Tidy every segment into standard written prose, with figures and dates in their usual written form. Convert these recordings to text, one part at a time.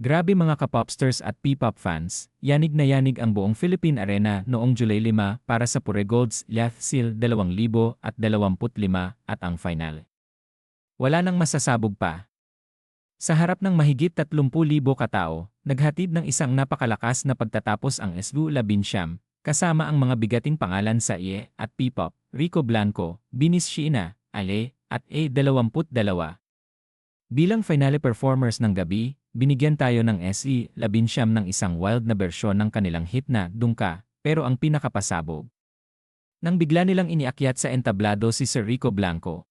Grabe mga kapopsters at P-pop fans, yanig na yanig ang buong Philippine Arena noong July 5 para sa Pure Gold's Yathsil 2025 at ang final. Wala nang masasabog pa. Sa harap ng mahigit 30,000 katao, naghatid ng isang napakalakas na pagtatapos ang SLU Labinsyam, kasama ang mga bigating pangalan sa IE at P-pop, Rico Blanco, Binis Sheena, Ale, at A22. Bilang finale performers ng gabi, binigyan tayo ng SE Labinsyam ng isang wild na bersyon ng kanilang hit na Dungka, pero ang pinakapasabog. Nang bigla nilang iniakyat sa entablado si Sir Rico Blanco.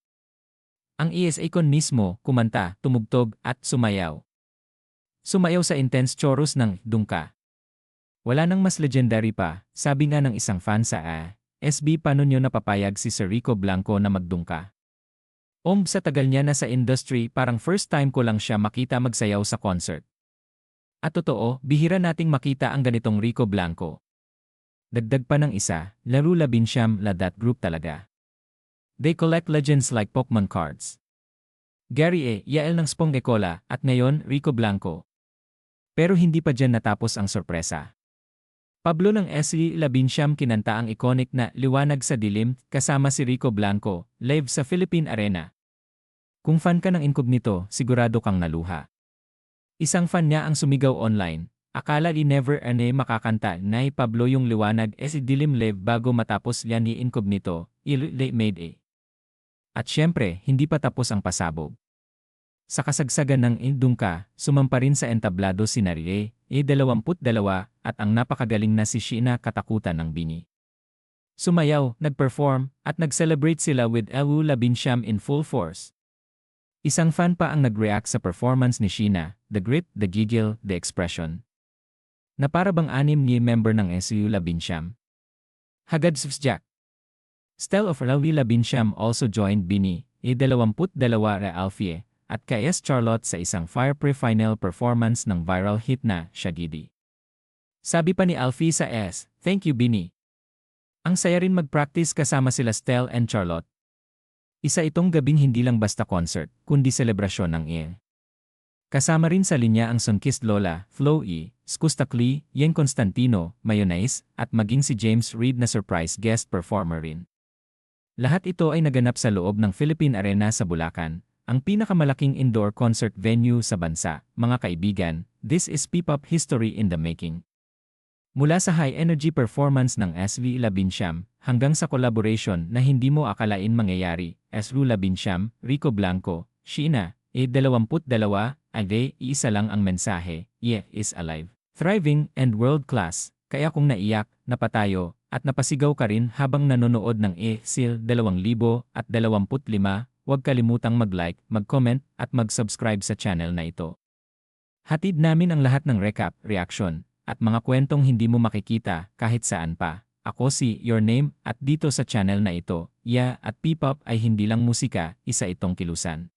Ang ESA Con mismo, kumanta, tumugtog, at sumayaw. Sumayaw sa intense chorus ng Dungka. Wala nang mas legendary pa, sabi nga ng isang fan sa SB paano nyo napapayag si Sir Rico Blanco na magdungka. Sa tagal niya na sa industry parang first time ko lang siya makita magsayaw sa concert. At totoo, bihira nating makita ang ganitong Rico Blanco. Dagdag pa ng isa, laro Labinsyam la that group talaga. They collect legends like Pokemon cards. Gary A. Yael ng Spong Ecola at ngayon Rico Blanco. Pero hindi pa dyan natapos ang sorpresa. Pablo ng SE Labinsyam kinanta ang iconic na Liwanag sa Dilim kasama si Rico Blanco, live sa Philippine Arena. Kung fan ka ng Incognito, sigurado kang naluha. Isang fan niya ang sumigaw online, akala ni never makakanta na Pablo yung Liwanag sa Dilim live bago matapos yan ni Incognito, made a. At syempre, hindi pa tapos ang pasabog. Sa kasagsagan ng Dungka, sumampa rin sa entablado si Narie, A22 at ang napakagaling na si Sheena katakutan ng Bini. Sumayaw, nag-perform, at nag-celebrate sila with SLU Labinsyam in full force. Isang fan pa ang nag-react sa performance ni Sheena, the grit, the giggle, the expression. Na para bang 6 ni member ng SLU Labinsyam. Hagad Jack. Style of SLU Labinsyam also joined Bini, A22 Alfie, at KS Charlotte sa isang Fire Pre-Final performance ng viral hit na Shagidi. Sabi pa ni Alfie sa "Thank you Bini." Ang saya rin mag-practice kasama sila Stell and Charlotte. Isa itong gabing hindi lang basta concert, kundi selebrasyon ng Kasama rin sa linya ang Sunkissed Lola, Flo E, Skustakli, Yen Constantino, Mayonnaise, at maging si James Reid na surprise guest performer rin. Lahat ito ay naganap sa loob ng Philippine Arena sa Bulacan, ang pinakamalaking indoor concert venue sa bansa. Mga kaibigan, this is P-pop history in the making. Mula sa high-energy performance ng SLU Labinsyam, hanggang sa collaboration na hindi mo akalain mangyayari, SLU Labinsyam, Rico Blanco, Sheena, A22, Ade, iisa lang ang mensahe, is alive, thriving, and world-class. Kaya kung naiyak, napatayo, at napasigaw ka rin habang nanonood ng SLU 2025, huwag kalimutang mag-like, mag-comment, at mag-subscribe sa channel na ito. Hatid namin ang lahat ng recap, reaction, at mga kwentong hindi mo makikita kahit saan pa. Ako si Your Name at dito sa channel na ito, at P-pop ay hindi lang musika, isa itong kilusan.